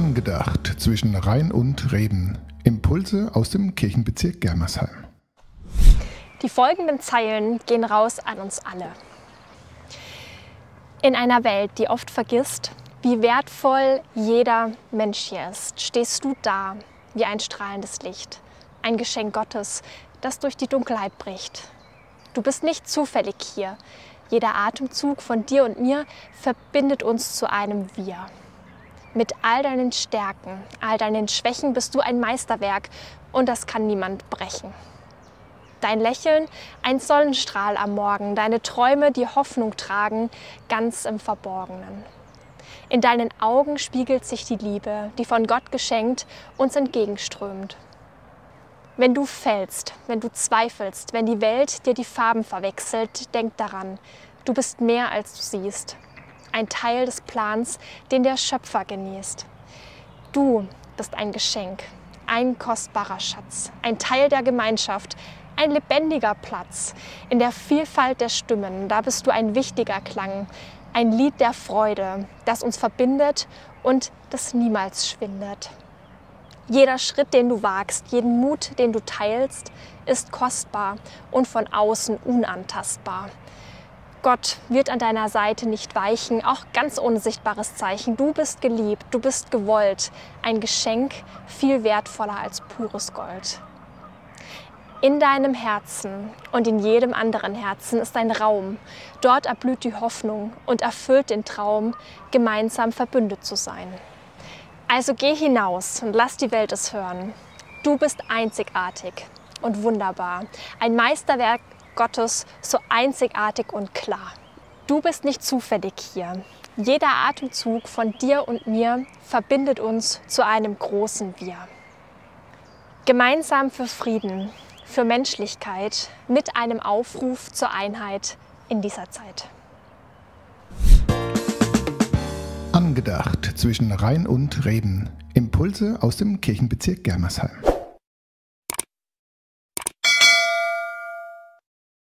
Angedacht zwischen Rhein und Reben. Impulse aus dem Kirchenbezirk Germersheim. Die folgenden Zeilen gehen raus an uns alle. In einer Welt, die oft vergisst, wie wertvoll jeder Mensch hier ist, stehst du da wie ein strahlendes Licht, ein Geschenk Gottes, das durch die Dunkelheit bricht. Du bist nicht zufällig hier. Jeder Atemzug von dir und mir verbindet uns zu einem Wir. Mit all deinen Stärken, all deinen Schwächen bist du ein Meisterwerk und das kann niemand brechen. Dein Lächeln, ein Sonnenstrahl am Morgen, deine Träume, die Hoffnung tragen, ganz im Verborgenen. In deinen Augen spiegelt sich die Liebe, die von Gott geschenkt uns entgegenströmt. Wenn du fällst, wenn du zweifelst, wenn die Welt dir die Farben verwechselt, denk daran, du bist mehr als du siehst. Ein Teil des Plans, den der Schöpfer genießt. Du bist ein Geschenk, ein kostbarer Schatz, ein Teil der Gemeinschaft, ein lebendiger Platz. In der Vielfalt der Stimmen, da bist du ein wichtiger Klang, ein Lied der Freude, das uns verbindet und das niemals schwindet. Jeder Schritt, den du wagst, jeden Mut, den du teilst, ist kostbar und von außen unantastbar. Gott wird an deiner Seite nicht weichen, auch ganz ohne sichtbares Zeichen. Du bist geliebt, du bist gewollt, ein Geschenk viel wertvoller als pures Gold. In deinem Herzen und in jedem anderen Herzen ist ein Raum. Dort erblüht die Hoffnung und erfüllt den Traum, gemeinsam verbündet zu sein. Also geh hinaus und lass die Welt es hören. Du bist einzigartig und wunderbar, ein Meisterwerk Gottes, so einzigartig und klar. Du bist nicht zufällig hier. Jeder Atemzug von dir und mir verbindet uns zu einem großen Wir. Gemeinsam für Frieden, für Menschlichkeit, mit einem Aufruf zur Einheit in dieser Zeit. Angedacht zwischen Rhein und Reben. Impulse aus dem Kirchenbezirk Germersheim.